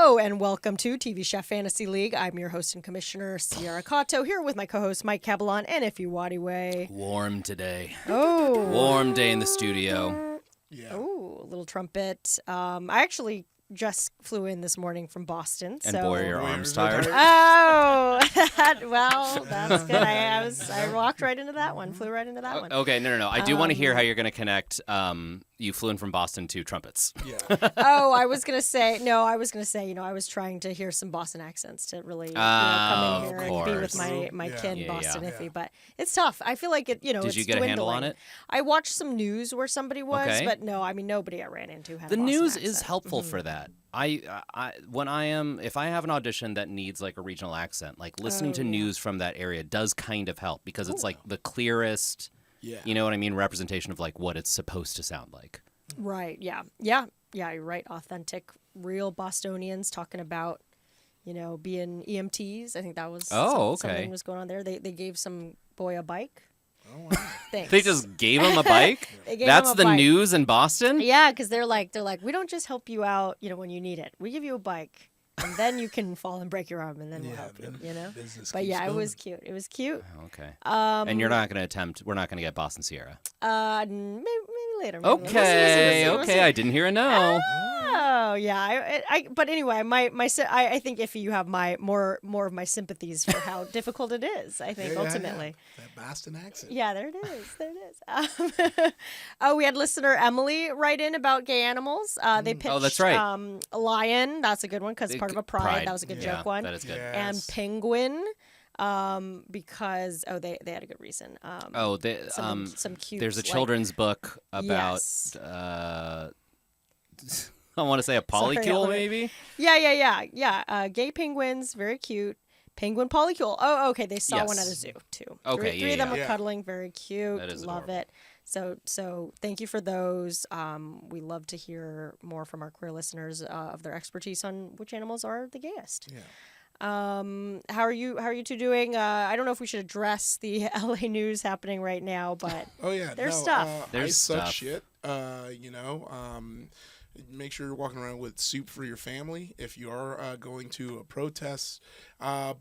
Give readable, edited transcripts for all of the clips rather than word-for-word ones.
Hello and welcome to TV Chef Fantasy League. I'm your host and commissioner, Sierra Cato, here with my co-host Mike Cabalon and Ifi Way. Warm today. Oh. Warm day in the studio. Yeah. Oh, a little trumpet. I actually just flew in this morning from Boston. And boy, are your arms tired. Oh, well, that's good. I walked right into that one, flew right into that one. Okay, no. I do want to hear how you're going to connect you flew in from Boston to trumpets. Yeah. I was going to say, I was trying to hear some Boston accents to really come in here and be with my kin, Boston Iffy. But it's tough. I feel like it, Did it's you get dwindling. a handle on it? I watched some news where somebody was, Okay. but nobody I ran into had The a Boston news accent. is helpful for that. If I have an audition that needs like a regional accent, like listening to news from that area does kind of help because it's like the clearest, you know what I mean, representation of like what it's supposed to sound like. Right. Yeah. You're right. Authentic, real Bostonians talking about, being EMTs. I think that was something was going on there. They gave some boy a bike. Oh, wow. Thanks. They just gave him a bike? That's him a the bike. news in Boston? Yeah, because they're like, we don't just help you out, when you need it. We give you a bike, and then you can fall and break your arm, and then we'll help you. But yeah, it was cute. It was cute. Okay. And you're not going to attempt. We're not going to get Boston Sierra. Maybe later. Maybe Okay. We'll see. I didn't hear a no. Oh yeah, but anyway, I think Iffy, you have more of my sympathies for how difficult it is. I think ultimately. Yeah. That Boston accent. Yeah, there it is. We had listener Emily write in about gay animals. They pitched. Oh, that's right. Lion. That's a good one because part of a pride. That was a good joke one. That is good. Yes. And penguin. Because they had a good reason. Some cute. There's a children's book about. I want to say a polycule, maybe. Yeah. Gay penguins, very cute. Penguin polycule. Oh, okay. They saw one at a zoo too. Okay, three of them are cuddling, very cute. That is Love adorable. it. So thank you for those. We love to hear more from our queer listeners of their expertise on which animals are the gayest. Yeah. How are you two doing? I don't know if we should address the LA news happening right now, but there's stuff. I suck shit. Make sure you're walking around with soup for your family if you are going to a protest. They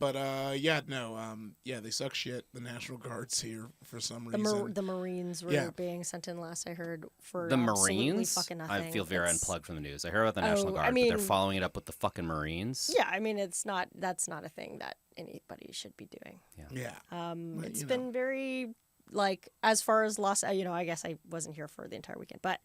suck shit. The National Guard's here for some reason. The Marines were being sent in last I heard for the absolutely Marines. fucking nothing. I feel very unplugged from the news. I heard about the National Guard, but they're following it up with the fucking Marines. Yeah, I mean that's not a thing that anybody should be doing. Yeah. It's been very as far as Los. I guess I wasn't here for the entire weekend, but.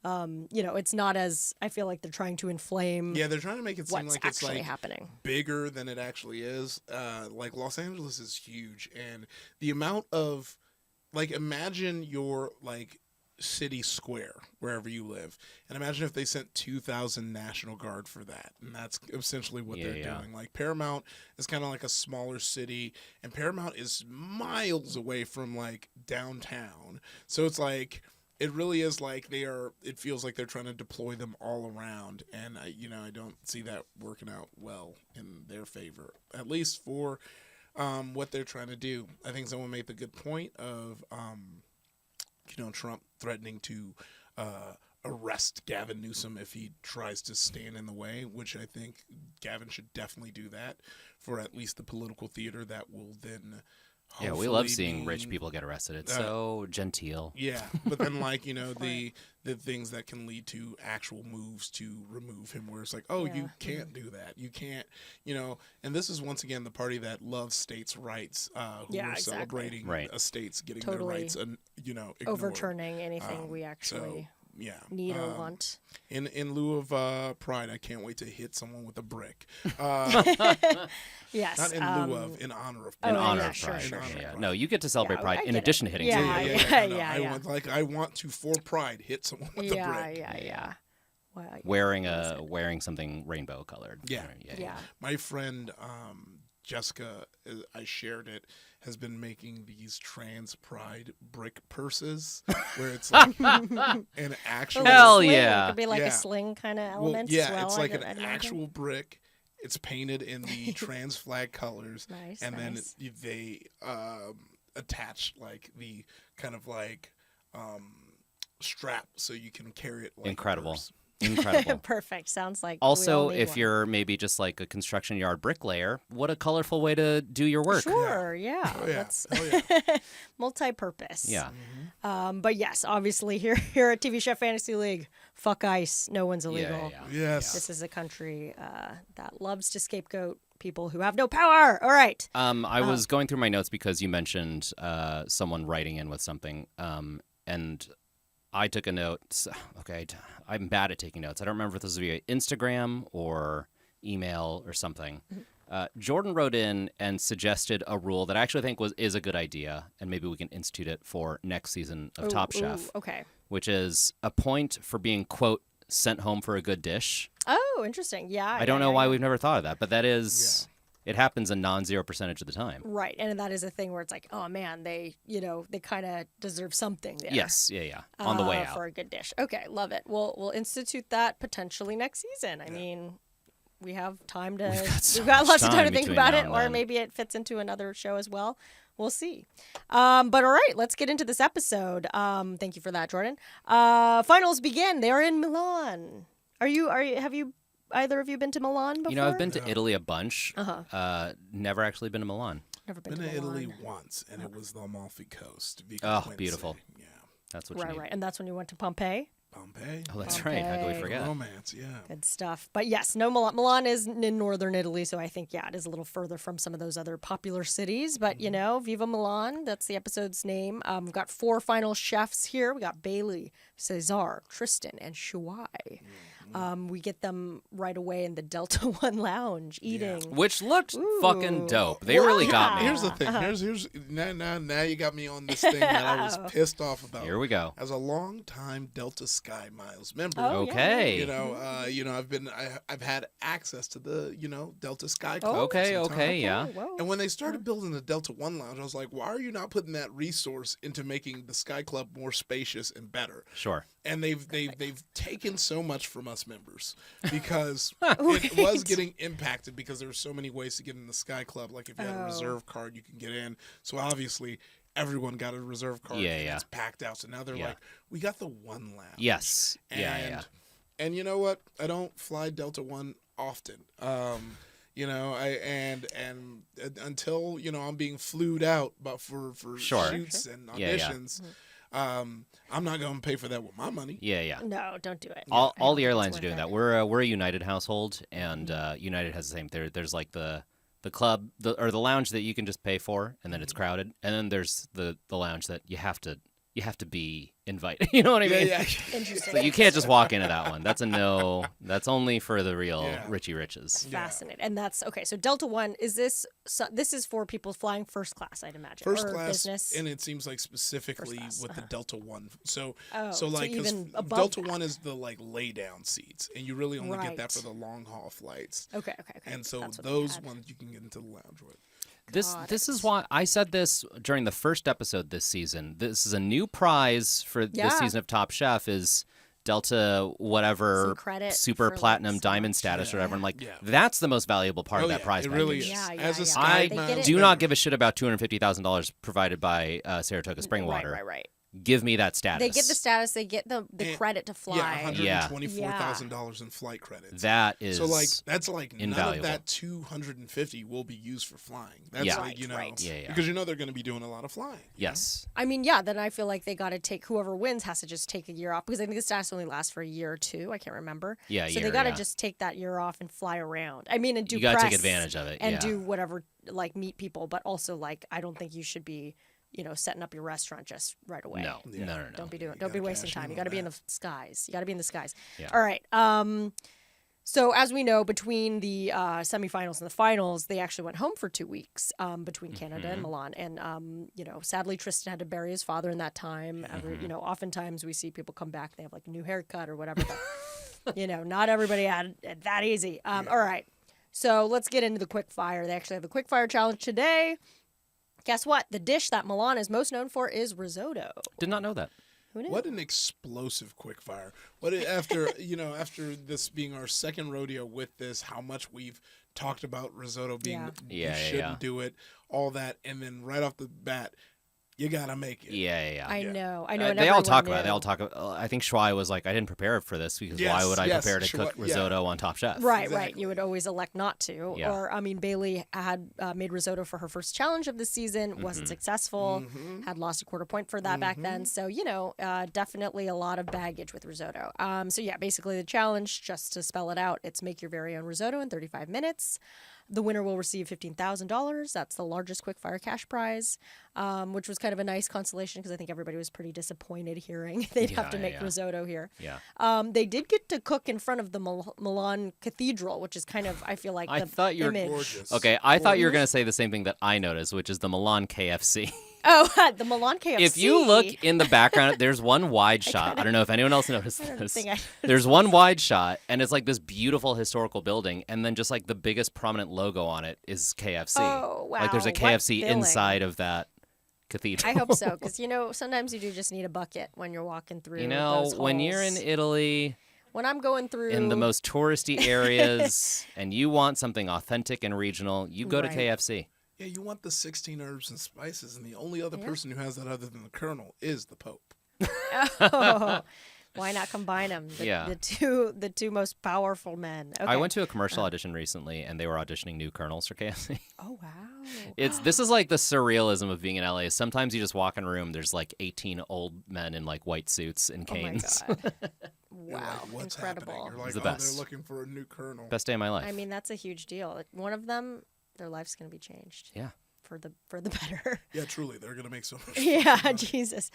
It's not as I feel like they're trying to inflame. Yeah, they're trying to make it seem like it's happening bigger than it actually is. Los Angeles is huge, and the amount of imagine your city square wherever you live, and imagine if they sent 2,000 National Guard for that, and that's essentially what they're doing. Paramount is kind of like a smaller city, and Paramount is miles away from downtown, so it's it really is it feels like they're trying to deploy them all around. And, I don't see that working out well in their favor, at least for what they're trying to do. I think someone made the good point of, Trump threatening to arrest Gavin Newsom if he tries to stand in the way, which I think Gavin should definitely do that for at least the political theater that will then... Yeah, we love seeing rich people get arrested. It's so genteel. Yeah, but then the things that can lead to actual moves to remove him, where it's you can't do that. You can't, and this is once again the party that loves states' rights, who are celebrating states getting their rights and ignored. Overturning anything we actually need or want. In lieu of pride, I can't wait to hit someone with a brick. Yes. Not in lieu of, in honor of pride. In honor of pride. Sure. No, you get to celebrate pride in addition to hitting someone. I want to, for pride, hit someone with a brick. Yeah. Well, wearing something rainbow colored. Yeah. My friend Jessica, I shared it, has been making these trans pride brick purses where it's an actual hell sling. yeah. It could be a sling kind of element as well. It's an actual brick. It's painted in the trans flag colors. Nice. And then they attach the kind of strap so you can carry it incredible. Purse. Incredible. Perfect. Sounds like also, we all need if one. you're maybe just like a construction yard bricklayer, what a colorful way to do your work. Sure, yeah. Oh, yeah. That's Oh, yeah. multi-purpose. Yeah. But yes, obviously here at TV Chef Fantasy League, fuck ICE. No one's illegal. Yeah. Yes. This is a country that loves to scapegoat people who have no power. All right. I was going through my notes because you mentioned someone writing in with something, and I took a note. Okay, I'm bad at taking notes. I don't remember if this was via Instagram or email or something. Jordan wrote in and suggested a rule that I actually think is a good idea, and maybe we can institute it for next season of Top Chef. Okay. Which is a point for being, quote, sent home for a good dish. Oh, interesting. Yeah. I don't know why we've never thought of that, but that is, it happens a non-zero percentage of the time. Right. And that is a thing where it's like, oh man, they kind of deserve something there. Yes. Yeah. On the way out. For a good dish. Okay. Love it. We'll institute that potentially next season. I mean, we have time to, we've got lots of time to think about it, or maybe it fits into another show as well. We'll see. But all right, let's get into this episode. Thank you for that, Jordan. Finals begin. They're in Milan. Have you either of you been to Milan before? I've been to Italy a bunch. Never actually been to Milan. Never been to Milan. Italy once, and it was the Amalfi Coast. Oh, beautiful. Yeah. That's what you need. Right. And that's when you went to Pompeii? Pompeii. Oh, that's right. How could we forget? Romance, yeah. Good stuff. But yes, no, Milan is in northern Italy, so I think, it is a little further from some of those other popular cities. But, Viva Milan, that's the episode's name. We've got 4 final chefs here. We got Bailey, Cesar, Tristan, and Shuai. We get them right away in the Delta One Lounge eating. Which looked fucking dope. They really got me. Here's the thing. Here's now you got me on this thing that I was pissed off about. Here we go. As a long-time Delta Sky Miles member, okay. I've had access to the Delta Sky Club. Okay, yeah. And when they started building the Delta One Lounge, I was like, why are you not putting that resource into making the Sky Club more spacious and better? Sure. And they've taken so much from us members because it was getting impacted because there were so many ways to get in the Sky Club. Like if you had a reserve card, you can get in. So obviously everyone got a reserve card. And it's packed out. So now they're like, we got the One Lounge. Yes. And you know what? I don't fly Delta One often. Until I'm being flued out, but for shoots and auditions. I'm not going to pay for that with my money. Yeah. No, don't do it. All the airlines are doing that. We're a United household, and United has the same. There's like the club or the lounge that you can just pay for, and then it's crowded, and then there's the lounge that you have to be invited. You know what I mean? Yeah. Interesting. So you can't just walk into that one. That's a no. That's only for the real Richie Riches. Fascinating. And that's okay. So Delta One, this is for people flying first class, I'd imagine. First class, business. and it seems like specifically with the Delta One. So like even Delta One is the like lay down seats, and you really only get that for the long haul flights. Okay. And so those ones you can get into the lounge with. This is why I said this during the first episode this season. This is a new prize for this season of Top Chef is Delta whatever super platinum diamond status or whatever. I'm like, that's the most valuable part of that prize. It really is. As a Sky I do not give a shit about $250,000 provided by Saratoga Springwater. Right. Give me that status. They get the status. They get the credit to fly. Yeah, $124,000 in flight credits. That is that's invaluable. None of that $250 will be used for flying. That's because they're going to be doing a lot of flying. Yes. I mean, then I feel like they got to take whoever wins has to just take a year off because I think the status only lasts for a year or two. I can't remember. Yeah, so they got to just take that year off and fly around. I mean, and do you got to press take advantage of it and do whatever, like meet people, but also like I don't think you should be. Setting up your restaurant just right away. No. Don't be wasting time. You got to be in the skies. Yeah. All right. So as we know, between the semifinals and the finals, they actually went home for 2 weeks between Canada and Milan. And sadly, Tristan had to bury his father in that time. Oftentimes we see people come back, they have like a new haircut or whatever. But, not everybody had it that easy. All right. So let's get into the quick fire. They actually have the quick fire challenge today. Guess what? The dish that Milan is most known for is risotto. Did not know that. Who knew? What an explosive quickfire! After this being our second rodeo with this, how much we've talked about risotto being you shouldn't do it, all that, and then right off the bat, You gotta make it. Yeah. I Yeah. know. I know. And They all everyone talk about it. knew. They all talk. I think Schwei was like, I didn't prepare for this because why would I prepare to cook risotto on Top Chef? Right. Exactly. You would always elect not to. Yeah. Or, I mean, Bailey had made risotto for her first challenge of the season, wasn't successful, had lost a quarter point for that back then. So, definitely a lot of baggage with risotto. So, yeah, basically the challenge, just to spell it out, it's make your very own risotto in 35 minutes. The winner will receive $15,000. That's the largest quickfire cash prize, which was kind of a nice consolation because I think everybody was pretty disappointed hearing they'd have to make risotto here. Yeah. They did get to cook in front of the Milan Cathedral, which is kind of, I feel like, I the thought you were image. Gorgeous. Okay, I thought you were gonna say the same thing that I noticed, which is the Milan KFC. Oh, the Milan KFC. If you look in the background, there's one wide shot. I don't know if anyone else noticed this. There's one wide shot, and it's like this beautiful historical building, and then just like the biggest prominent logo on it is KFC. Oh, wow. Like there's a What KFC billing. inside of that cathedral. I hope so, because, sometimes you do just need a bucket when you're walking through those when you're in halls. Italy, When I'm going through... in the most touristy areas, and you want something authentic and regional, you go to Right. KFC. Yeah, you want the 16 herbs and spices, and the only other person who has that other than the Colonel is the Pope. Oh, why not combine them? Yeah. The two most powerful men. Okay. I went to a commercial audition recently, and they were auditioning new colonels for KFC. Oh, wow. This is like the surrealism of being in LA. Sometimes you just walk in a room, there's like 18 old men in like white suits and canes. Oh, my God. You're Wow, like, what's incredible. happening? You're like, It's the oh, best. they're looking for a new Colonel. Best day of my life. I mean, that's a huge deal. Like, one of them, their life's going to be changed. Yeah. For the better. Yeah, truly, they're gonna make so much. Yeah, Jesus.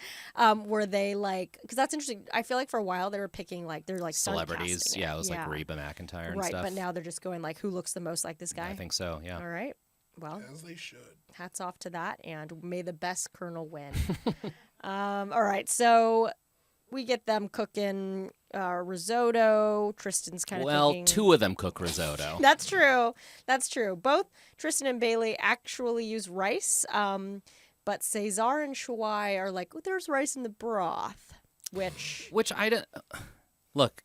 Were they like? Because that's interesting. I feel like for a while they were picking they're like Celebrities. star casting Yeah, it was like Reba McEntire and right, stuff. but now they're just going like, who looks the most like this guy? I think so, yeah. All right. Well, As they should. hats off to that, and may the best Colonel win. All right, so we get them cooking risotto. Tristan's kind of thinking, two of them cook risotto. That's true. That's true. Both Tristan and Bailey actually use rice, but Cesar and Shawai are like, oh, there's rice in the broth, which I don't... Look,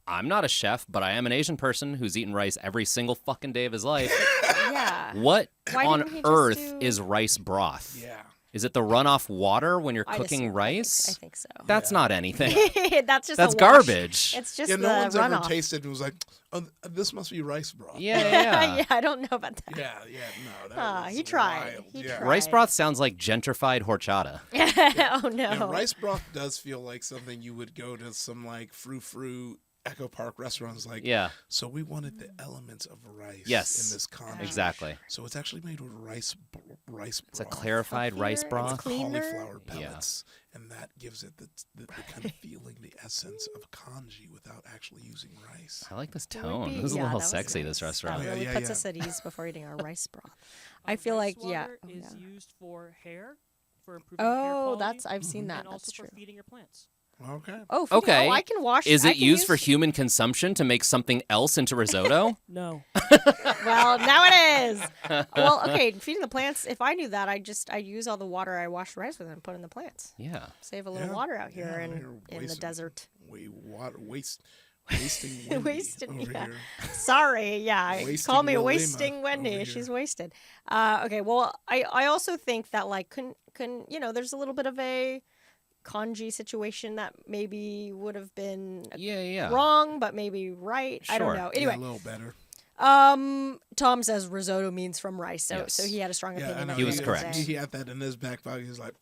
I'm not a chef, but I am an Asian person who's eaten rice every single fucking day of his life. yeah. What Why on didn't he just earth do- is rice broth? Yeah. Is it the runoff water when you're I'd cooking assume- rice? I think so. That's not anything. That's just That's a wash. garbage. It's just Yeah, the no one's runoff. ever tasted and was like, oh, this must be rice broth. Yeah. Yeah, I don't know about that. Yeah, no. That was he tried. wild. He yeah. tried. Rice broth sounds like gentrified horchata. Oh no. Yeah, rice broth does feel like something you would go to some like frou-frou Echo Park restaurants like. Yeah, So we wanted the elements of rice Yes. in this conjure. exactly. So it's actually made with rice broth. It's a clarified rice Healthier, broth. it's cleaner. Cauliflower pellets, and that gives it the kind of feeling, the essence of kanji without actually using rice. I like this Would tone. be- This is a yeah, little that was sexy, nice. this restaurant. That Yeah, really yeah, puts yeah. us at ease before eating our rice broth. I feel like, Rice yeah. water Oh, is yeah. used for hair, for improving hair Oh, quality, I've seen that. and also That's true. for feeding your plants. Okay. Oh, Okay. Oh, I can wash. Is I it can used for use- human consumption to make something else into risotto? No. Well, now it is. Well, okay. Feeding the plants. If I knew that, I use all the water I wash rice with and put in the plants. Yeah. Save a little Yeah. water out here Yeah, in you're the wasting- desert. Wasting Wendy Wasting, over yeah. here. Sorry, yeah. Wasting Call me a Wilima wasting over Wendy. here. She's wasted. Okay. Well, I also think that like couldn't there's a little bit of a kanji situation that maybe would have been Yeah. wrong, but maybe right. I don't Sure. know. Yeah, Anyway, a little better. Tom says risotto means from rice, so Yes. he had a strong Yeah, opinion. I know. at He the was end of the correct. day. He had that in his back pocket. He's like,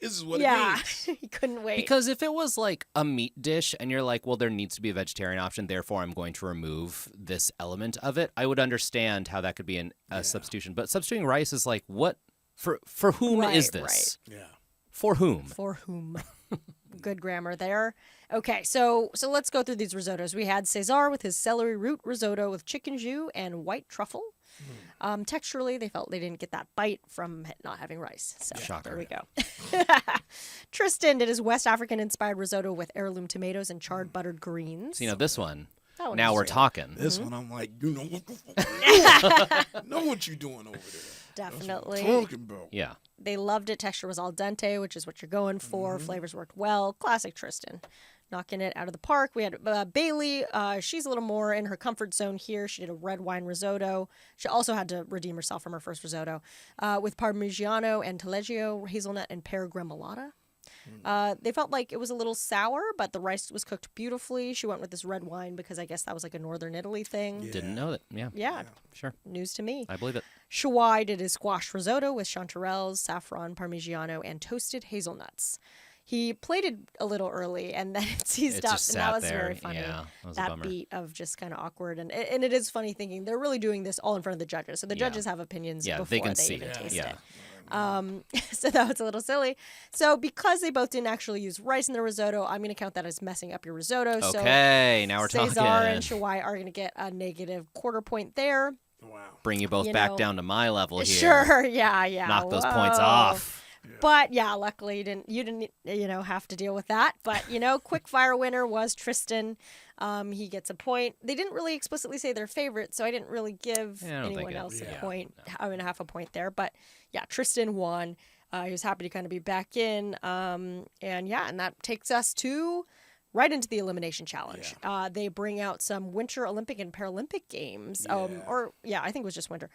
this is what Yeah, it means. he couldn't wait. Because if it was like a meat dish and you're like, well, there needs to be a vegetarian option, therefore I'm going to remove this element of it, I would understand how that could be a substitution. But substituting rice is like, what? For whom Right, is this? Yeah. For whom? For whom? Good grammar there. Okay, so let's go through these risottos. We had Cesar with his celery root risotto with chicken jus and white truffle. Texturally, they felt they didn't get that bite from not having rice. So Shocker. there we go. Tristan did his West African-inspired risotto with heirloom tomatoes and charred buttered greens. So, this one. That one Now was we're good. talking. This one, I'm like, you know what you're doing over there. Definitely. Talking about. Yeah. They loved it. Texture was al dente, which is what you're going for. Flavors worked well. Classic Tristan. knocking it out of the park. We had Bailey. She's a little more in her comfort zone here. She did a red wine risotto. She also had to redeem herself from her first risotto with Parmigiano and Taleggio, hazelnut, and pear gremolata. They felt like it was a little sour, but the rice was cooked beautifully. She went with this red wine because I guess that was like a northern Italy thing. Yeah. Didn't know that. Yeah. Yeah, Sure. news to me. I believe it. Shawai did his squash risotto with chanterelles, saffron, parmigiano, and toasted hazelnuts. He plated a little early, and then it seized It up, just and sat that was there. very funny. Yeah, that was a that bummer. beat of just kind of awkward, and it is funny thinking they're really doing this all in front of the judges, so the Yeah. judges have opinions Yeah, before they can see even it. taste Yeah. it. So that was a little silly. So because they both didn't actually use rice in the risotto, I'm going to count that as messing up your risotto. Okay, now we're Cesar talking. and Shawai are going to get a negative quarter point there. Wow. Bring you both you back know, down to my level here. Sure, yeah. Knock those points Whoa. off. But yeah, luckily you didn't have to deal with that. But quick fire winner was Tristan. He gets a point. They didn't really explicitly say their favorite, so I didn't really give Yeah, I don't think anyone it- else yeah, a point. I mean, half a point there. But yeah, Tristan won. He was happy to kind of be back in. And that takes us to right into the elimination challenge. They bring out some Winter Olympic and Paralympic games. I think it was just winter.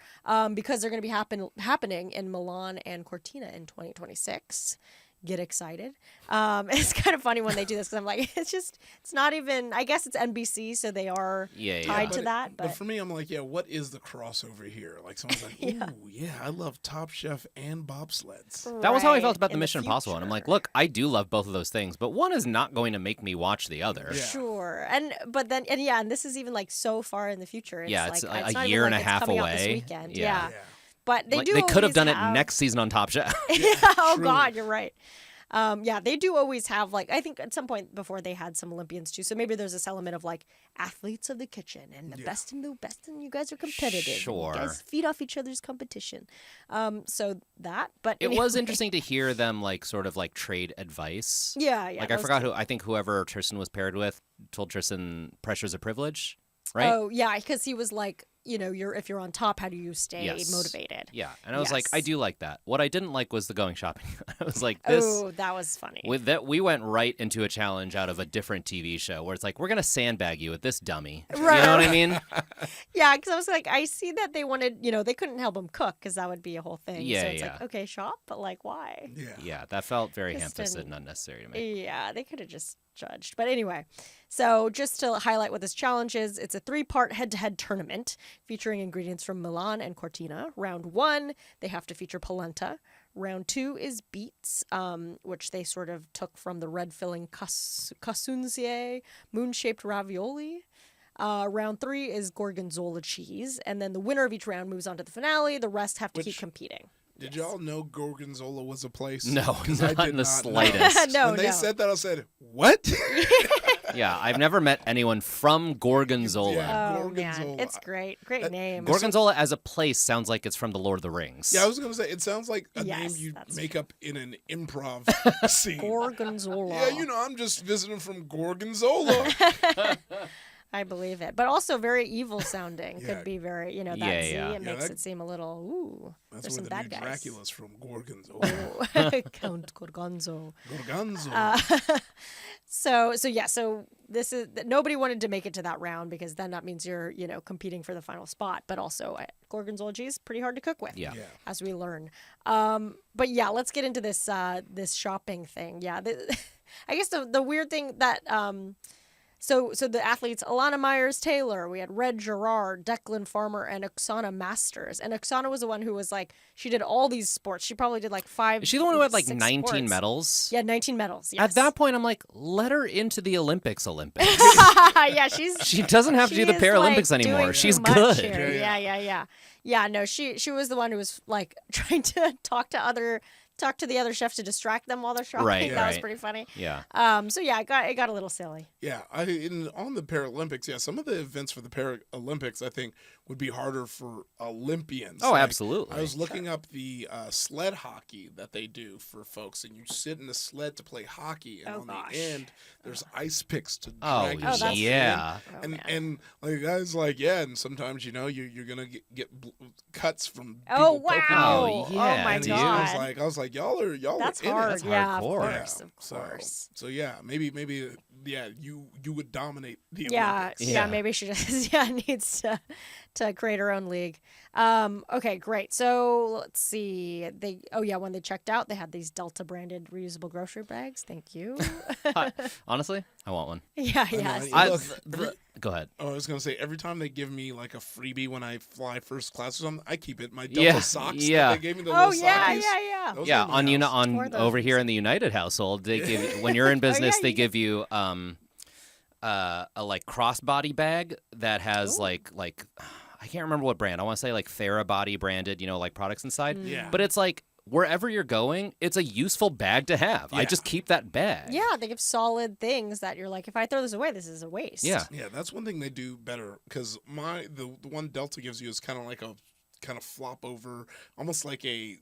Because they're going to be happening in Milan and Cortina in 2026. Get excited. It's kind of funny when they do this because I'm like, it's not even, I guess it's NBC, so they are tied to that. But for me, I'm like, what is the crossover here? Like, someone's like, ooh, I love Top Chef and bobsleds. That was how I felt Right, about the in Mission Impossible. And I'm like, future. look, I do love both of those things, but one is not going to make me watch the other. Yeah. Sure, and this is even like so far in the future. It's Yeah, it's like, a it's not year even and a like it's half coming out this away. weekend. Yeah. But they Like, do. they could have always done it have- next season on Top Chef. Oh Truly. God, you're right. They do always have I think at some point before they had some Olympians too. So maybe there's this element of like athletes of the kitchen and the best and you guys are competitive. and Sure. you guys feed off each other's competition. So that, but It was anyway. interesting to hear them sort of trade advice. Yeah. Like that I was forgot I think whoever Tristan was paired with told Tristan pressure's a privilege, right? Oh yeah, because he was like, if you're on top, how do you stay Yes. motivated? Yeah, and I was like, I Yes. do like that. What I didn't like was the going shopping. I was like, this. Oh, that was funny. We went right into a challenge out of a different TV show where it's like, we're gonna sandbag you with this dummy. Right. You know what I mean? Yeah, because I was like, I see that they wanted, they couldn't help him cook because that would be a whole thing. Yeah, so it's yeah. like, okay, shop, but like, why? Yeah. Yeah, that felt very Just ham-fisted didn't- and unnecessary to me. Yeah, they could have just judged. But anyway, so just to highlight what this challenge is, it's a 3-part head-to-head tournament featuring ingredients from Milan and Cortina. Round 1, they have to feature polenta. Round 2 is beets, which they sort of took from the red-filling casunzie, moon-shaped ravioli. Round 3 is Gorgonzola cheese. And then the winner of each round moves on to the finale. The rest have to keep Which- competing. Did y'all know Gorgonzola was a place? No, 'Cause I not did in the not know. slightest. No, When they no. said that, I said, what? Yeah, I've never met anyone from Gorgonzola. Yeah. Oh, man. Gorgonzola. It's great. Great name. Gorgonzola as a place sounds like it's from the Lord of the Rings. Yeah, I was going to say, it sounds like a Yes, name you that's make up in an improv scene. Gorgonzola. Yeah, I'm just visiting from Gorgonzola. I believe it. But also very evil sounding. Yeah. Could be very, that Yeah, Z. yeah. It Yeah, makes that- it seem a little, ooh, That's there's where some the bad new guys. Dracula's from, Gorgonzola. Oh, Count Gorgonzo. Gorgonzola. So this is, nobody wanted to make it to that round because then that means you're, competing for the final spot. But also, Gorgonzola cheese, pretty hard to cook with. Yeah. As we learn. But yeah, let's get into this this shopping thing. Yeah, I guess the weird thing that so the athletes Alana Myers Taylor, we had Red Gerard, Declan Farmer, and Oksana Masters. And Oksana was the one who was like, she did all these sports. She probably did like 5. Is she the one who had 6 19 sports. medals? Yeah, 19 medals. Yes. At that point, I'm like, let her into the Olympics. yeah, She doesn't have to do the is, Paralympics like, anymore. doing She's too much good. here. Yeah, Yeah. Yeah, no, she was the one who was like trying to talk to the other chefs to distract them while they're shopping. Right, That was right. pretty funny. Yeah. So yeah, it got a little silly. Yeah, on the Paralympics, some of the events for the Paralympics, I think, would be harder for Olympians. Oh, Like, absolutely. I was looking up the sled hockey that they do for folks, and you sit in a sled to play hockey, and Oh, on gosh. the end, there's ice picks to Oh, drag yourself that's- yeah. Oh, in. man. And like guys, like and sometimes you're gonna get cuts from. Oh, people poking wow. you. Oh, yeah, my dude. God. I was like, y'all are That's in hard. it. Yeah, hardcore. of course. So yeah, maybe you would dominate the Yeah, Olympics. yeah, maybe she just needs to create her own league. Okay, great. So let's see. When they checked out, they had these Delta branded reusable grocery bags. Thank you. Honestly, I want one. Yeah. Go ahead. Oh, I was gonna say every time they give me like a freebie when I fly first class or something, I keep it. My Delta socks that they gave me. The little sockies, those Yeah, are in my house. Or those over here in the United household, they give you, when you're in business, they give you a like crossbody bag that has like I can't remember what brand. I want to say like Therabody branded, like products inside. Yeah. But it's like wherever you're going, it's a useful bag to have. I Yeah. just keep that bag. Yeah, they give solid things that you're like, if I throw this away, this is a waste. Yeah. Yeah, that's one thing they do better because the one Delta gives you is kind of like a kind of flop over, almost like a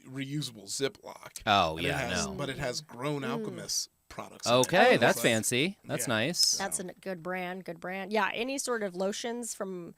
reusable Ziploc. Oh, And yeah, no. But it has Grown Alchemist products. in it. Okay, It's that's like- fancy. That's Yeah. nice. That's a good brand. Yeah, any sort of lotions from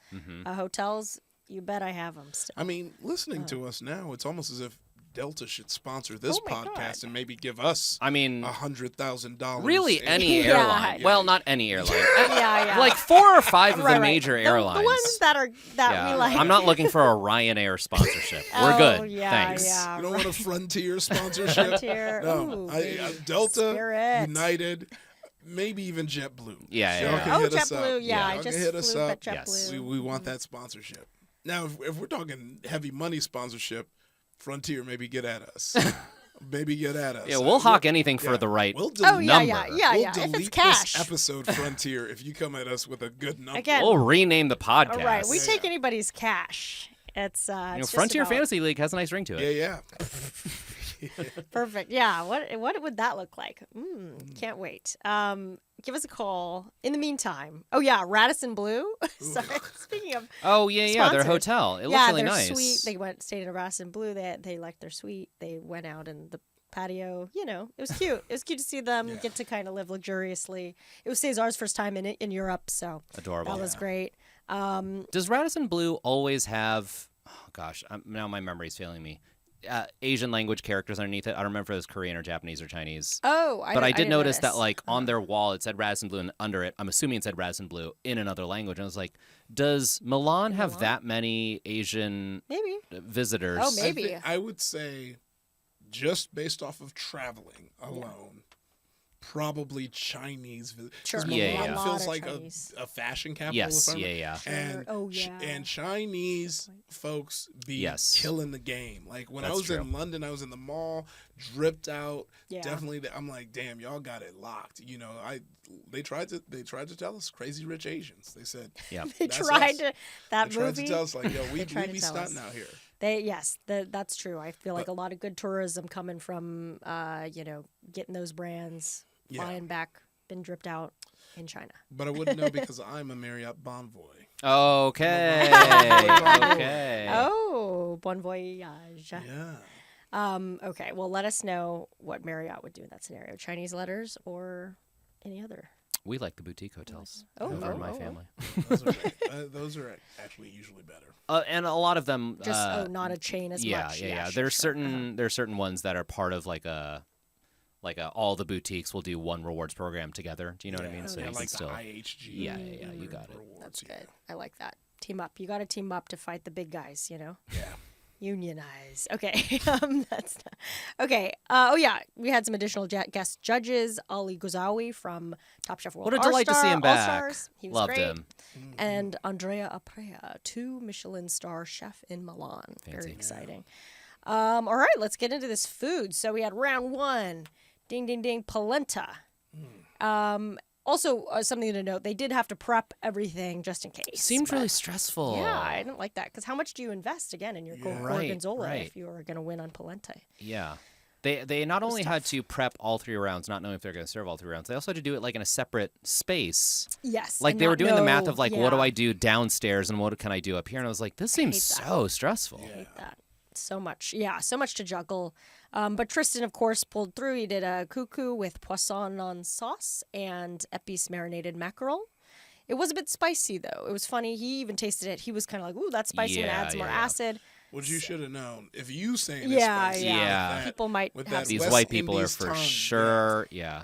hotels, you bet I have them still. I mean, listening to us now, it's almost as if Delta should sponsor this Oh my podcast God. and maybe give us I mean, $100,000. really in- any Yeah. airline. Well, not any airline. Yeah. Like 4 or 5 of Right, the right. major The airlines. ones that Yeah. we like. I'm not looking for a Ryanair sponsorship. We're Oh, good. yeah, Thanks. yeah. You don't want a Frontier sponsorship? Frontier. No, Ooh, Delta, Spirit. United, maybe even JetBlue. Yeah, Y'all yeah. can Oh, hit us JetBlue. up. Yeah, I Y'all just can hit us flew up. JetBlue. We want that sponsorship. Now, if we're talking heavy money sponsorship, Frontier, maybe get at us. Maybe get at us. Yeah, we'll hawk anything for the right We'll Oh, yeah, number. yeah. We'll If delete it's cash. this episode, Frontier, if you come at us with a good number. Again, We'll rename the podcast. all right, we Yeah. take anybody's cash. It's it's just Frontier about- Fantasy League has a nice ring to it. Yeah. Perfect. Yeah. What would that look like? Can't wait. Give us a call. In the meantime, Radisson Blue. Sorry. Speaking of, Oh their Sponsored. hotel. It looks yeah, really their nice. suite. They stayed in Radisson Blue. They liked their suite. They went out in the patio. It was cute. It was cute to see them get to kind of live luxuriously. It was Cesar's first time in Europe, so Adorable. that was great. Does Radisson Blue always have? Oh gosh, now my memory's failing me. Asian language characters underneath it. I don't remember if it was Korean or Japanese or Chinese. Oh, But I did didn't notice that, like, on their wall, it said Radisson Blue, and under it, I'm assuming it said Radisson Blue in another language. And I was like, does Milan have that many Asian maybe. visitors? Oh, maybe. I would say, just based off of traveling alone, probably Chinese. Sure. Because Yeah, Milan yeah. A feels lot like of Chinese. a fashion capital. Yes, if I'm- yeah. And, Oh, yeah. and Chinese folks be Yes. killing the game. Like when I That's was true. in London, I was in the mall, dripped out. Yeah. Definitely, I'm like, damn, y'all got it locked. They tried to tell us crazy rich Asians. They said, Yeah. They That's tried us. to that they tried movie. to tell us like, yo, we tried to be tell stunting us. out here. That's true. I feel like a lot of good tourism coming from getting those brands, Yeah. flying back, been dripped out in China. But I wouldn't know because I'm a Marriott Bonvoy. Okay. okay. Oh, bon voyage. Yeah. Okay, well, let us know what Marriott would do in that scenario. Chinese letters or any other. We like the boutique hotels Oh, over oh, my oh, family. Those are actually usually better. And a lot of them. Just not a chain as much. Yeah. Sure, There's sure. there's certain ones that are part of like a all the boutiques will do one rewards program together. Do you know what I mean? So yeah, you like can still. the IHG. Yeah, you got it. rewards, That's yeah. good. I like that. Team up. You got to team up to fight the big guys. Yeah. Unionize. Okay. That's not... Okay. We had some additional guest judges. Ali Gouzaoui from Top Chef World. What a delight to see him back. All-Stars. He was Loved great. him. And Andrea Aprea, 2 Michelin star chef in Milan. Fancy. Very exciting. All right, let's get into this food. So we had round 1. Ding, ding, ding. Polenta. Also, something to note, they did have to prep everything just in case. Seemed but- really stressful. Yeah, I didn't like that. Because how much do you invest, again, in your Right, Gorgonzola right. if you are going to win on polenta? Yeah. They not only had to prep all 3 rounds, not knowing if they're going to serve all 3 rounds, they also had to do it like in a separate space. Yes. Like and they were not doing the math know- of like, what do yeah, I do downstairs and what can I do up here? And I was like, this seems hate that. so stressful. I hate that. So much. Yeah, so much to juggle. But Tristan, of course, pulled through. He did a cuckoo with poisson on sauce and épice marinated mackerel. It was a bit spicy, though. It was funny. He even tasted it. He was kind of like, ooh, that's spicy. and add some more acid. Which you should have known. If you saying Yeah, it's spicy, yeah. Yeah. with that- People might with have that These West white people are Indies for tongue, sure. Yeah.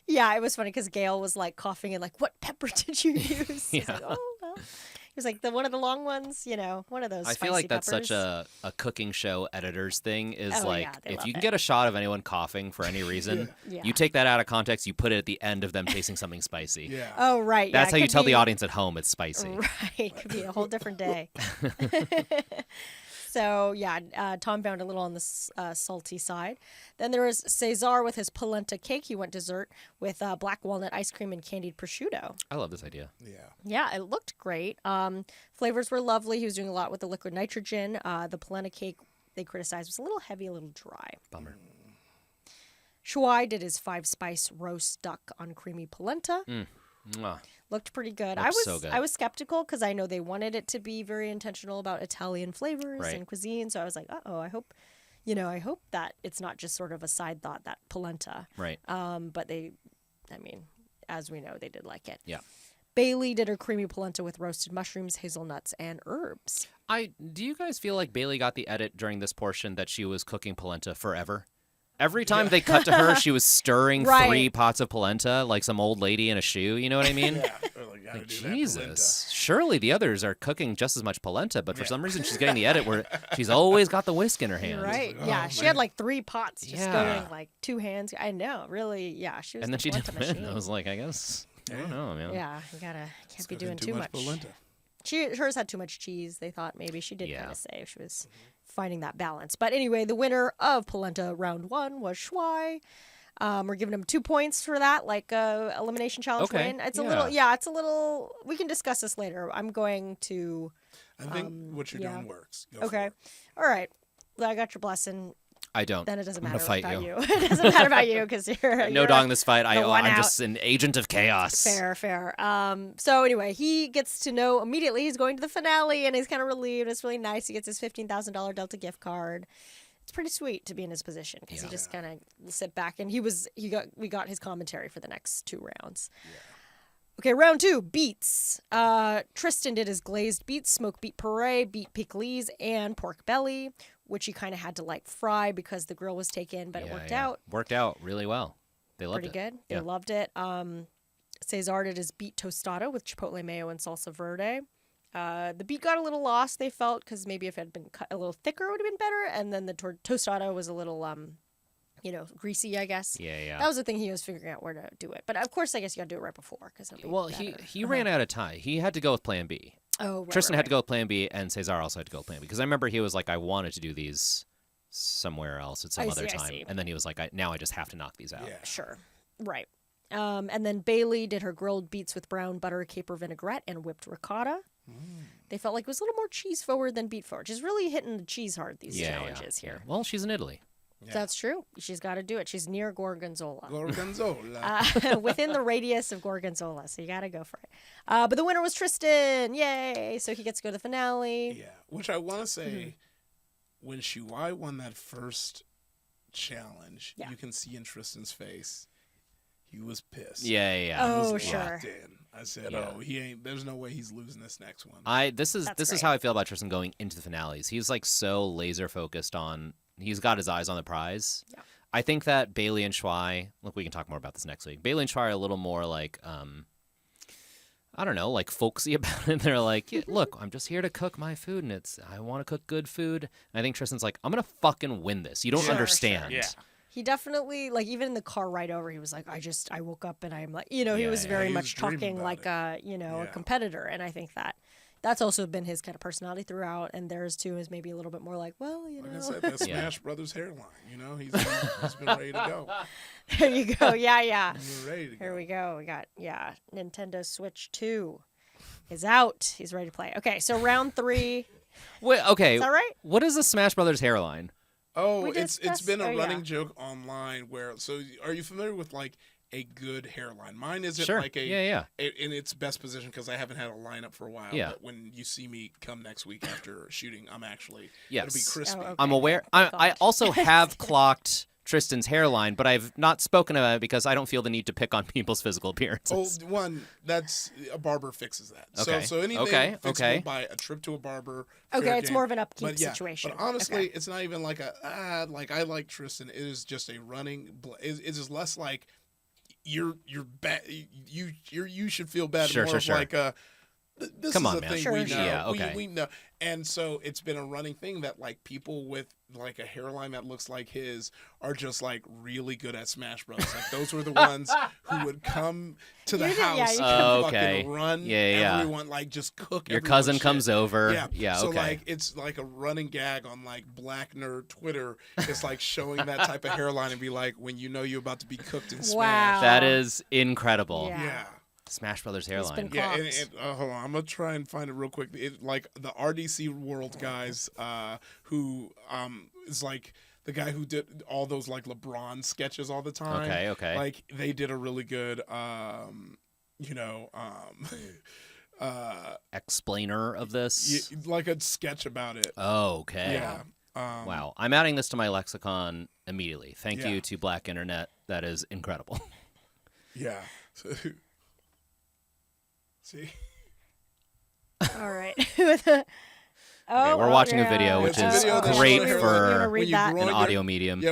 Yeah, it was funny because Gail was like coughing and like, "What pepper did you use?" He's like, Yeah. "Oh, well." He was like, "The one of the long ones, one of those." I feel spicy like that's peppers. such a cooking show editor's thing is Oh, like yeah, they if love you can it. get a shot of anyone coughing for any reason, Yeah. you take that out of context, you put it at the end of them tasting something spicy. Yeah. Oh, right. That's yeah, how it you could tell the be- audience at home it's spicy. Right, could be a whole different day. So yeah, Tom found a little on the salty side. Then there was Cesar with his polenta cake. He went dessert with black walnut ice cream and candied prosciutto. I love this idea. Yeah. Yeah, it looked great. Flavors were lovely. He was doing a lot with the liquid nitrogen. The polenta cake they criticized was a little heavy, a little dry. Bummer. Shuai did his 5-spice roast duck on creamy polenta. Mwah. Looked pretty good. Looks so good. I was skeptical because I know they wanted it to be very intentional about Italian flavors Right. and cuisine. So I was like, oh, I hope that it's not just sort of a side thought, that polenta. Right. But as we know, they did like it. Yeah. Bailey did her creamy polenta with roasted mushrooms, hazelnuts, and herbs. Do you guys feel like Bailey got the edit during this portion that she was cooking polenta forever? Every time they cut to her, she was stirring Right. 3 pots of polenta like some old lady in a shoe. You know what I mean? Yeah. Or like, gotta Like, do that Jesus. Surely the others are cooking just as much polenta, but for some reason she's getting the edit where she's always got the whisk in her hand. Right. like, Yeah. oh, She man. had like 3 pots just Yeah. going like 2 hands. I know. Really. Yeah. She was And the then she did polenta win. machine. I was like, I guess. I don't know, man. Yeah. You can't be Cooking doing too much. polenta. Hers had too much cheese. They thought maybe she did Yeah. kind of say she was finding that balance. But anyway, the winner of polenta round 1 was Shuai. We're giving him 2 points for that, like elimination challenge Okay, win. It's yeah. it's a little. We can discuss this later. I'm going to. I think what you're yeah. doing works. Go for Okay, it. all right. I got your blessing. I don't. Then it doesn't I'm matter gonna fight about you. you. It doesn't matter about you because you're No you're dog in this fight. the one I'm out. just an agent of chaos. Fair. So anyway, he gets to know immediately he's going to the finale, and he's kind of relieved. It's really nice. He gets his $15,000 Delta gift card. It's pretty sweet to be in his position because he just kind of sit back, and we got his commentary for the next 2 rounds. Okay, round 2, beets. Tristan did his glazed beets, smoked beet puree, beet pickles, and pork belly, which he kind of had to like fry because the grill was taken, but it worked out. Worked out really well. They loved Pretty it. good. They Yeah. loved it. Cesar did his beet tostada with chipotle mayo and salsa verde. The beet got a little lost, they felt, because maybe if it had been cut a little thicker, it would have been better. And then the tostada was a little, greasy, I guess. Yeah. That was the thing he was figuring out where to do it. But of course, I guess you got to do it right before. Well, he ran out of time. He had to go with Plan B. Oh, right. Tristan had to go with Plan B, and Cesar also had to go with Plan B. Because I remember he was like, I wanted to do these somewhere else at some I other see, I time. see. And then he was like, now I just have to knock these out. Yeah. Sure. Right. And then Bailey did her grilled beets with brown butter, caper vinaigrette, and whipped ricotta. They felt like it was a little more cheese forward than beet forward. She's really hitting the cheese hard, these challenges here. Well, she's in Italy. Yeah. That's true. She's got to do it. She's near Gorgonzola. Gorgonzola. Within the radius of Gorgonzola, so you got to go for it. But the winner was Tristan. Yay! So he gets to go to the finale. Yeah. Which I want to say, when Shuai won that first challenge, Yeah. you can see in Tristan's face, he was pissed. Yeah. Oh, He was sure. locked in. I said, Yeah. "Oh, he ain't. There's no way he's losing this next one." This is great. how I feel about Tristan going into the finales. He's like so laser focused on. He's got his eyes on the prize. Yeah. I think that Bailey and Shuai. Look, we can talk more about this next week. Bailey and Shuai are a little more like, I don't know, like folksy about it. They're like, yeah, look, I'm just here to cook my food, and I want to cook good food. And I think Tristan's like, I'm gonna fucking win this. You don't Sure, understand. sure. Yeah. He definitely, like, even in the car ride over, he was like, I woke up and I'm like, he Yeah, was yeah. very He much was dreaming talking about like it. a Yeah. competitor. And I think that's also been his kind of personality throughout. And theirs too is maybe a little bit more like, well, Like I said, that Yeah. Smash Brothers hairline. He's been ready to go. there you go. Yeah. He's been ready to go. Here we go. We got, Nintendo Switch 2 is out. He's ready to play. Okay, so round 3. Wait, okay. Is that right? What is the Smash Brothers hairline? Oh, We it's discussed- been a oh, yeah. running joke online where. So, are you familiar with like a good hairline? Mine isn't Sure. like in its best position because I haven't had a lineup for a while. Yeah. But when you see me come next week after shooting, I'm actually Yes. it'll be crispy. Oh, okay. I'm aware. Oh, I God. also have clocked Tristan's hairline, but I've not spoken about it because I don't feel the need to pick on people's physical Oh, appearances. one that's a barber fixes that. Okay. So anything Okay. fixable Okay. by a trip to a barber. Okay, fair it's game. more of an upkeep But yeah, situation. But honestly, Okay. it's not even like like I like Tristan. It is just a running. It is less like you're bad. You should feel bad. Sure, more sure, of sure. like this Come is on, a man. thing Sure, we know. sure. Yeah, okay. We know, and so it's been a running thing that like people with like a hairline that looks like his are just like really good at Smash Bros. Like those were the ones who would come to the You did- yeah, house you and Oh, fucking okay. run Yeah. everyone, like just cook. Your everyone's cousin shit. comes over. Yeah. Yeah, So okay. like it's like a running gag on like Black Nerd Twitter. It's like showing that type of hairline and be like, when you know you're about to be cooked and Wow. smashed. That is incredible. Yeah. Yeah. Smash Brothers been hairline. Yeah, and, Clocked. hold on, I'm gonna try and find it real quick. It like the RDC World guys, who is like the guy who did all those like LeBron sketches all the time. Okay. Like they did a really good, Explainer of this. like a sketch about it. Oh, okay. Yeah. Wow. I'm adding this to my lexicon immediately. Thank Yeah. you to Black Internet. That is incredible. Yeah. See. All right. Okay, we're watching a video, which It's a is video that's great showing for hairline. You wanna When read you that? grow an your- audio medium. Yeah,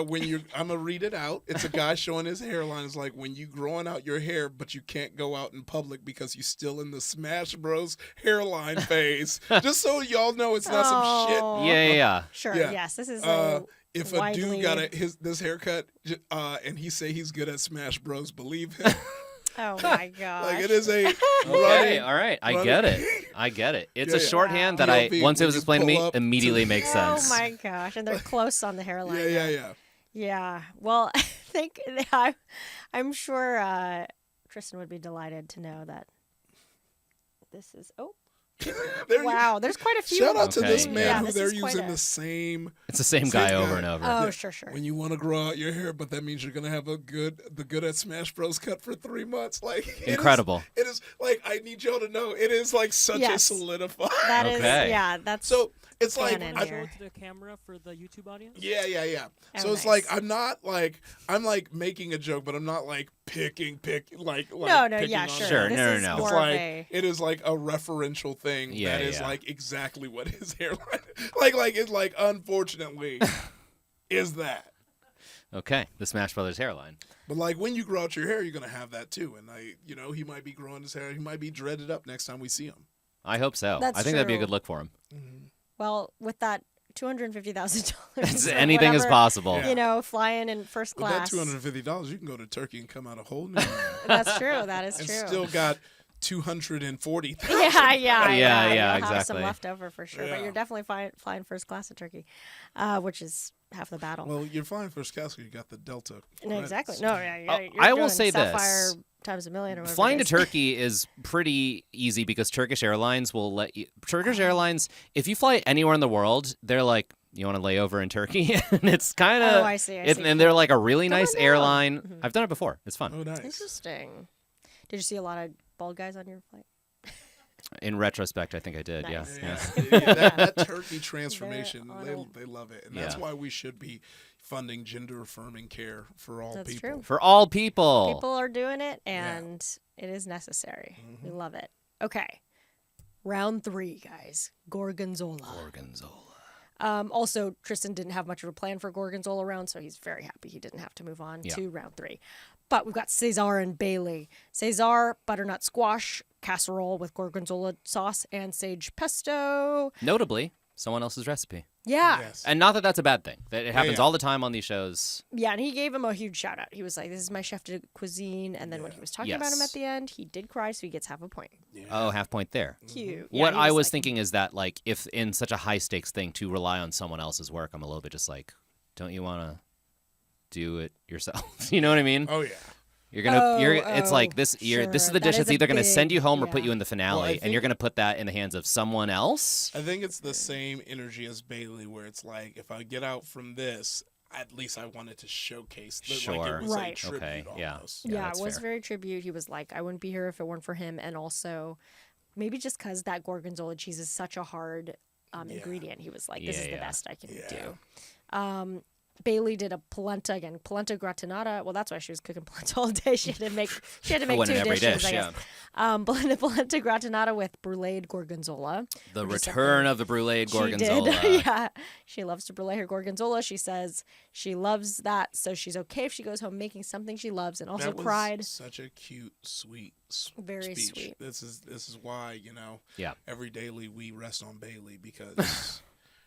I'm gonna read it out. It's a guy showing his hairline. It's like when you growing out your hair, but you can't go out in public because you're still in the Smash Bros. Hairline phase. Just so y'all know, it's not some shit. Oh. Yeah. Sure. Yeah. Yes. This is If a widely- dude got this haircut and he say he's good at Smash Bros, believe him. Oh my gosh. Like it is a Okay, running. all right. I running- get it. I get it. It's Yeah, a yeah. shorthand Wow. that I, POV, once it when was you explained to pull me, up to immediately the- makes Oh sense. my gosh, and they're close on the hairline. Yeah. Yeah. Well, I think I'm sure Tristan would be delighted to know that this is. Oh, There you- wow. There's quite a few. Shout out to Okay, this man yeah. who This they're is quite using a- the same. It's the same Same guy guy. over and over. Oh, Yeah. sure. When you want to grow out your hair, but that means you're gonna have the good at Smash Bros cut for 3 months. Like Incredible. It is like I need y'all to know it is like such a Yes. solidified. That is, Okay. yeah, that's So it's like Canon I, here. Show it to the camera for the YouTube audience. yeah. Oh, So it's nice. like I'm like making a joke, but I'm not like picking like no, picking yeah, on sure. Sure, This no, is no. more It's of like a, it is like a referential thing Yeah, that is yeah. like exactly what his hairline like it's like unfortunately is that. Okay, the Smash Brothers hairline. But like when you grow out your hair, you're gonna have that too. And he might be growing his hair. He might be dreaded up next time we see him. I hope so. That's I think that'd be a true. good look for him. well, with that $250,000. Anything is possible. Yeah. You know, flying in first With that class. $250, you can go to Turkey and come out a whole new man. That's true. That is and true. still got 240,000. Yeah, Yeah, You'll have exactly. some left over for sure. But Yeah. you're definitely flying first class to Turkey, which is half the battle. Well, you're flying first class. You got the Delta. No, credits. exactly. No, yeah, you're I will doing say Sapphire this. times a million or whatever. Flying it to is. Turkey is pretty easy because Turkish Airlines will let you. Turkish Airlines, if you fly anywhere in the world, they're like, you want to lay over in Turkey? And it's kind of. Oh, I see. And they're like a really Come nice on down. airline. Mhm. I've done it before. It's fun. Oh, nice. Interesting. Did you see a lot of bald guys on your flight? In retrospect, I think I did. Nice. Yeah. That Turkey transformation, They're on they love it. And that's Yeah. why we should be funding gender affirming care for all That's people. true. For all people. People are doing it, and it is necessary. We love it. Okay. Round 3, guys. Gorgonzola. Gorgonzola. Also, Tristan didn't have much of a plan for Gorgonzola round, so he's very happy he didn't have to move on Yeah. to round 3. But we've got Cesar and Bailey. Cesar, butternut squash casserole with Gorgonzola sauce and sage pesto. Notably, someone else's recipe. Yeah. Yes. And not that that's a bad thing. That it happens yeah. all the time on these shows. Yeah, and he gave him a huge shout out. He was like, this is my chef de cuisine. And then when he was talking about him Yes. at the end, he did cry, so he gets half a point. Oh, half point there. Cute. Yeah, What he I was like, thinking is that, like, if in such a high stakes thing to rely on someone else's work, I'm a little bit just like, don't you want to do it yourself? You know what I mean? Oh, yeah. You're gonna, it's oh, like this. This sure. is the That dish is that's a either gonna send big- you home or put yeah. you in the finale, Well, I and you're think- gonna put that in the hands of someone else. I think it's the same energy as Bailey, where it's like, if I get out from this, at least I wanted to showcase. Like Sure. it was Right. a tribute Okay, yeah. almost. Yeah, that's it was fair. very tribute. He was like, I wouldn't be here if it weren't for him. And also, maybe just because that Gorgonzola cheese is such a hard ingredient, he was like, this Yeah, is the yeah. best I can Yeah. do. Bailey did a polenta again, polenta gratinata. Well, that's why she was cooking polenta all day. She had to make two Went in every dishes, dish, I guess. Polenta gratinata with bruleed gorgonzola. The which is return something of the bruleed she gorgonzola. did. Yeah, she loves to brulee her gorgonzola. She says she loves that, so she's okay if she goes home making something she loves, and also That was cried. such a cute, sweet Very speech. sweet. This is why, Yeah. every daily we rest on Bailey because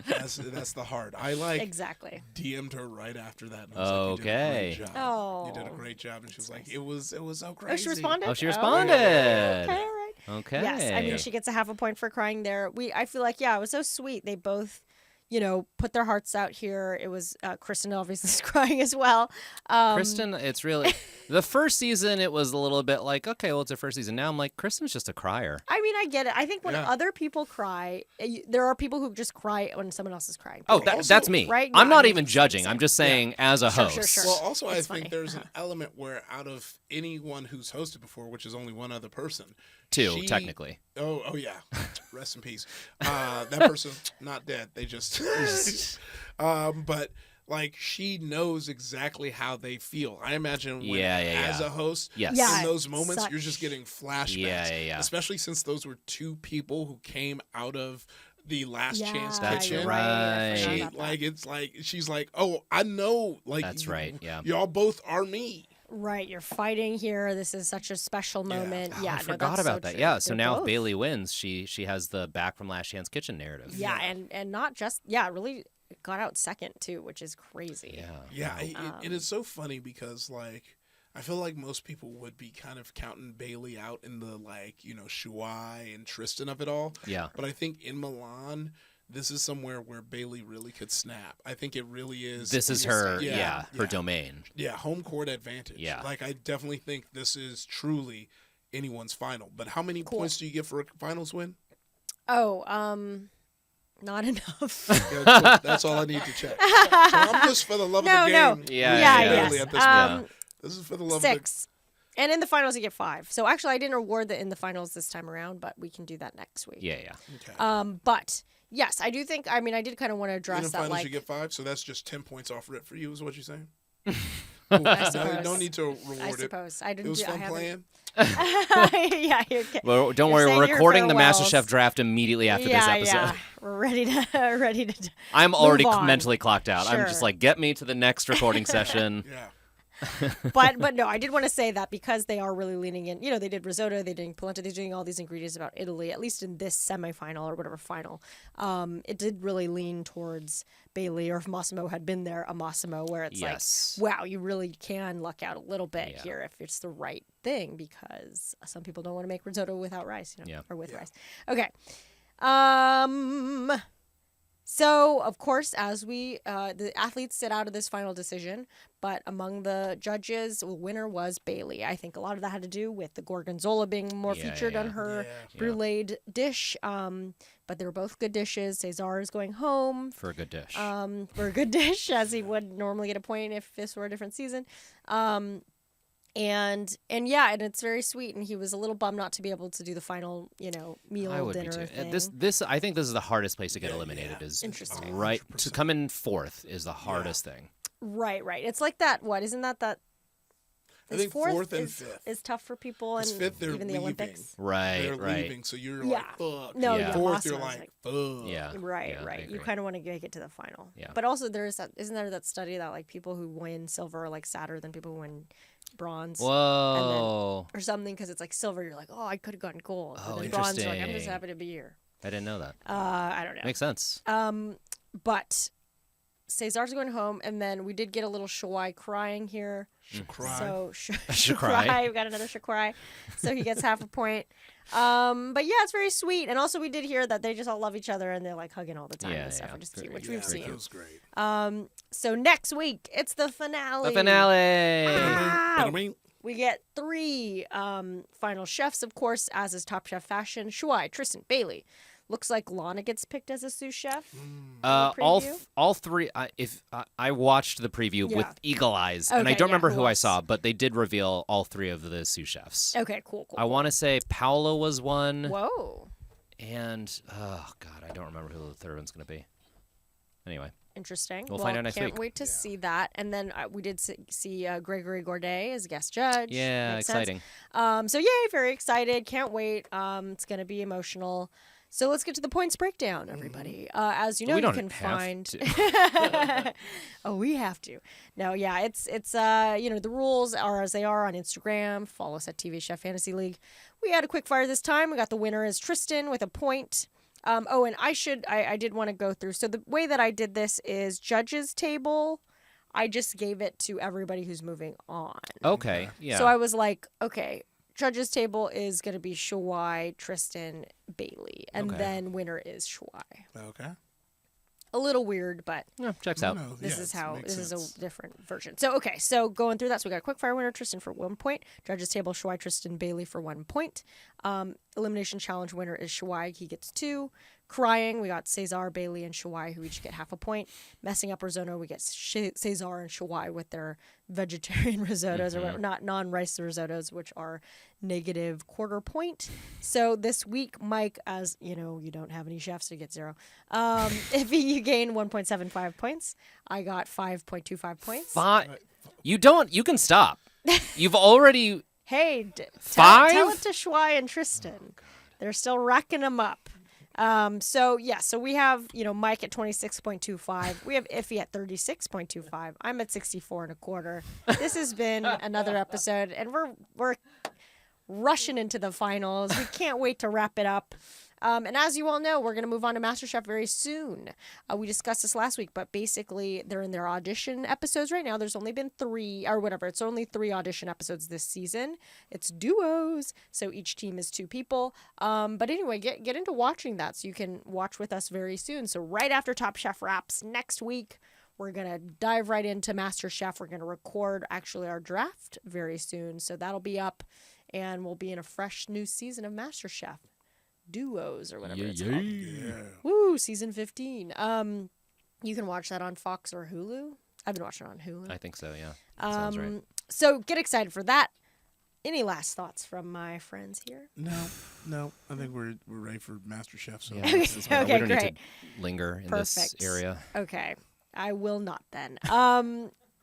that's the heart. I Exactly. DM'd her right after that. And I was Okay. like, you did a great job. Oh. You did a great job, and she was like, nice. it was so crazy. Oh, she responded. Oh, she Oh, responded. okay, all right. Okay. Yes, I mean she gets a half a point for crying there. I feel like it was so sweet. They both, put their hearts out here. It was Kristen obviously is crying as well. Kristen, it's really the first season. It was a little bit like, okay, well, it's her first season. Now I'm like, Kristen's just a crier. I mean, I get it. I think when Yeah. other people cry, there are people who just cry when someone else is crying. Oh, period. that's me. Right? I'm Yeah, not I mean, even it's judging. same. I'm just saying, as a Sure, host. sure. Well, also, I It's think funny. there's an element where out of anyone who's hosted before, which is only one other person, Two, technically. Oh yeah, rest in peace. That person not dead. They just, but like she knows exactly how they feel. I imagine when as a host, Yes. Yeah. in those moments, such- you're just getting flashbacks. Yeah. Especially since those were two people who came out of the Last Chance Yeah, Kitchen. you're right. I forgot She about that. it's like she's like, oh, I know, like That's right, yeah. y'all both are me. Right, you're fighting here. This is such a special moment. Oh, Yeah, I no, forgot that's about so that. true. Yeah. So They're now if both. Bailey wins, she has the back from Last Chance Kitchen narrative. Yeah, and not just really got out second too, which is crazy. Yeah. Yeah, it is so funny because like I feel like most people would be kind of counting Bailey out in the Shuai and Tristan of it all. Yeah. But I think in Milan, this is somewhere where Bailey really could snap. I think it really is. This is her. Yeah, Her yeah. domain. Yeah, home court advantage. Yeah. Like I definitely think this is truly anyone's final. But how many points do you get for a finals win? Oh, not enough. Yeah, cool. That's all I need to check. So I'm just for the love of the game. Yeah, Bailey yes. at this point. Yeah. This is for the love 6. And in the finals, you get 5. So actually, I didn't award the in the finals this time around, but we can do that next week. Yeah. of the. Okay. But yes, I do think. I mean, I did kind of want to In address the that. finals, Like, you get 5, so that's just 10 points off rip for you, is what you're saying? I suppose. No need to I reward it. suppose I didn't. It was I fun haven't- playing. Yeah, you're okay. Well, don't You're worry. saying We're your recording the farewells. MasterChef draft immediately after this episode. Yeah, we're ready to. I'm already Move on. mentally clocked out. I'm just Sure. like, get me to the next recording session. Yeah. But no, I did want to say that because they are really leaning in. They did risotto, they did polenta, they're doing all these ingredients about Italy. At least in this semifinal or whatever final, it did really lean towards Bailey. Or if Massimo had been there, a Massimo, where it's Yes. like, wow, you really can luck out a little bit Yeah. here if it's the right thing, because some people don't want to make risotto without rice, Yeah. or with rice. Okay. So, of course, as the athletes sit out of this final decision, but among the judges, the winner was Bailey. I think a lot of that had to do with the Gorgonzola being more Yeah, featured on yeah. her Yeah. bruleed dish. But they were both good dishes. Cesar is going home For a good dish. for a good dish, as he would normally get a point if this were a different season. And it's very sweet. And he was a little bummed not to be able to do the final, meal, I would dinner be too. thing. I think this is the hardest place to get eliminated. Is Interesting. right to 100%. come in fourth is the hardest thing. Right. It's like that. What isn't that? I think fourth and is, fifth. is tough for people, Because and fifth, they're even the leaving. Olympics. Right. They're right. leaving, so you're Yeah. like, fuck. No, Yeah. Fourth, you're Massimo's like, fuck. Yeah. Right, Yeah, I right. You agree. kind of want to make it to the final. Yeah. But also, isn't there that study that like people who win silver are like sadder than people who win bronze Whoa. or something, because it's like silver, you're like, oh, I could have gotten gold. Oh, But then bronze, you're like, I'm just interesting. happy to be here. I didn't know that. I don't know. Makes sense. But Cesar's going home, and then we did get a little Shawai crying here. Cry. So Shakrai. we got another Shakrai. So he gets half a point. But yeah, it's very sweet. And also we did hear that they just all love each other and they're like hugging all the time Yeah, and stuff, yeah. which is cute, Very which good, we've very seen. It was great. So next week it's the finale. The finale. Wow. Ba-da-bing. We get 3 final chefs, of course, as is Top Chef fashion. Shuai, Tristan, Bailey. Looks like Lana gets picked as a sous chef. preview? All three. I watched the preview with Yeah. eagle eyes, and I Okay, don't yeah, remember who who I else? saw, but they did reveal all 3 of the sous chefs. Okay, cool. I want to say Paolo was one, Whoa. and oh god, I don't remember who the third one's gonna be. Anyway, Interesting. We'll find out next can't week. wait to see that. And then we did see Gregory Gourdet as guest judge. yeah, Makes sense. exciting. So yay, very excited. Can't wait. It's going to be emotional. So let's get to the points breakdown, everybody. As you know, We you don't can have find. to. Oh, we have to. No, yeah, it's the rules are as they are on Instagram. Follow us at TV Chef Fantasy League. We had a quick fire this time. We got the winner is Tristan with a point. And I did want to go through. So the way that I did this is judges table. I just gave it to everybody who's moving on. Okay, yeah. So I was like, okay, judges table is going to be Shawai, Tristan, Bailey, and Okay. then winner is Shawai. Okay. A little weird, but Yeah, checks out. No, this yeah, is it how makes this is sense. a different version. So okay, so going through that, so we got a quick fire winner Tristan for 1 point. Judges table Shawai, Tristan, Bailey for 1 point. Elimination challenge winner is Shawai. He gets 2. Crying, we got Cesar, Bailey, and Shawai, who each get half a point. Messing up risotto, we get Cesar and Shawai with their vegetarian risottos, or whatever, not non-rice risottos, which are negative quarter point. So this week, Mike, as you know, you don't have any chefs, so you get 0. If you gain 1.75 points, I got 5.25 points. You don't. You can stop. You've already. Hey, Five? tell it to Shawai and Tristan. They're still racking them up. So we have, Mike at 26.25. We have Iffy at 36.25. I'm at 64.25. This has been another episode, and we're rushing into the finals. We can't wait to wrap it up. And as you all know, we're going to move on to MasterChef very soon. We discussed this last week, but basically they're in their audition episodes right now. There's only been 3 or whatever. It's only 3 audition episodes this season. It's duos, so each team is 2 people. But anyway, get into watching that so you can watch with us very soon. So right after Top Chef wraps next week, we're going to dive right into MasterChef. We're going to record actually our draft very soon. So that'll be up, and we'll be in a fresh new season of MasterChef. Duos or whatever it's called. Yeah. Woo, season 15. You can watch that on Fox or Hulu. I've been watching it on Hulu. I think so. Yeah. That sounds right. So get excited for that. Any last thoughts from my friends here? No. I think we're ready for MasterChef. So Yeah, this is fine. Okay, we don't great. need to linger in Perfect. this area. Okay. I will not then.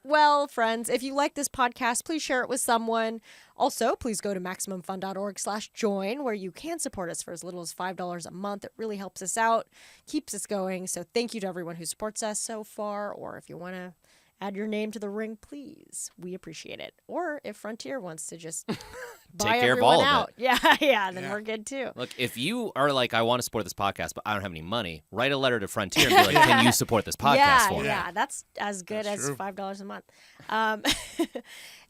Well, friends, if you like this podcast, please share it with someone. Also, please go to MaximumFun.org/join, where you can support us for as little as $5 a month. It really helps us out, keeps us going. So thank you to everyone who supports us so far. Or if you want to add your name to the ring, please. We appreciate it. Or if Frontier wants to just buy Take care of everyone all of out. it. Yeah, then Yeah. we're good too. Look, if you are like, I want to support this podcast, but I don't have any money, write a letter to Frontier and be like, can you support this podcast for me? Yeah, that's as good That's as true. $5 a month.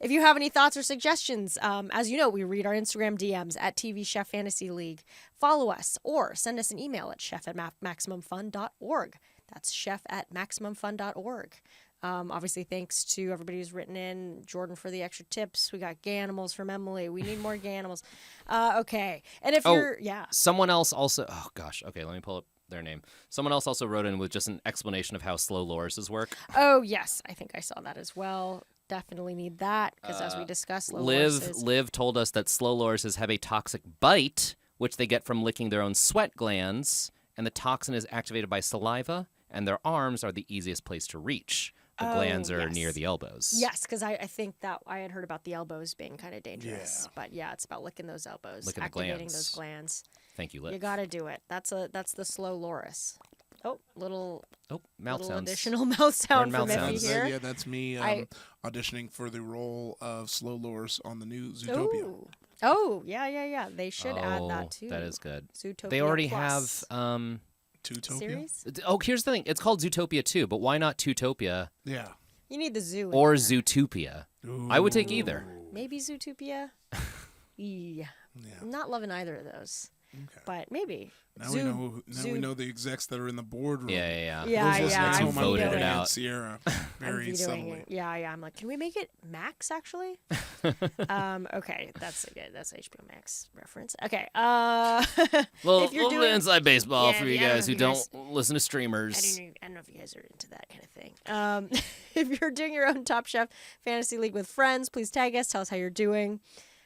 If you have any thoughts or suggestions, as you know, we read our Instagram DMs at TV Chef Fantasy League. Follow us or send us an email at chef@maximumfun.org. That's chef@maximumfun.org. Obviously, thanks to everybody who's written in. Jordan for the extra tips. We got Ganimals from Emily. We need more Ganimals. Okay. And if you're, Someone else also, oh gosh, okay, let me pull up their name. Someone else also wrote in with just an explanation of how slow lorises work. Oh, yes. I think I saw that as well. Definitely need that because as we discussed, Liv told us that slow lorises have a toxic bite, which they get from licking their own sweat glands, and the toxin is activated by saliva, and their arms are the easiest place to reach. The glands are near the elbows. Yes, because I think that I had heard about the elbows being kind of dangerous. Yeah. But yeah, it's about licking those elbows, Licking the activating glands. those glands. Thank you, Liv. You got to do it. That's the slow loris. Oh, little Mouth sounds. additional mouth sound Learn from mouth Effie sounds. here. Yeah, that's me auditioning for the role of Slow Lors on the new Zootopia. Ooh. Oh, yeah. They should add that too. That is good. Zootopia They already Plus have. Zootopia? series. Oh, here's the thing. It's called Zootopia 2, but why not Tutopia Yeah. You need the zoo. in or there. Zootopia? I would take either. Maybe Zootopia. Yeah. Yeah. I'm not loving either of those, Okay. but maybe. Now we know the execs that are in the boardroom. Yeah. Yeah, Those yeah. listeners at I'm home, I'm voted it looking at out. Sierra I'm very vetoing subtly. it. Yeah. I'm like, can we make it Max actually? Okay, that's good. That's HBO Max reference. Okay. Little, if you're little doing inside baseball Yeah, for you yeah, I don't guys know who if you guys- don't listen to streamers. I don't know if you guys are into that kind of thing. If you're doing your own Top Chef Fantasy League with friends, please tag us. Tell us how you're doing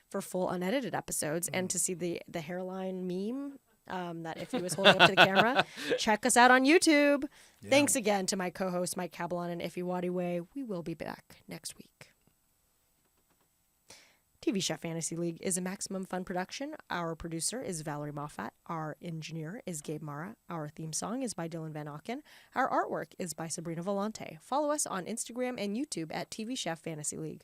for full unedited episodes and to see the hairline meme that if he was holding up to the camera. Check us out on YouTube. Thanks again to my co-host Mike Cabalon and Iffy Wadiway. We will be back next week. TV Chef Fantasy League is a Maximum Fun production. Our producer is Valerie Moffat. Our engineer is Gabe Mara. Our theme song is by Dylan Van Auken. Our artwork is by Sabrina Volante. Follow us on Instagram and YouTube at TV Chef Fantasy League.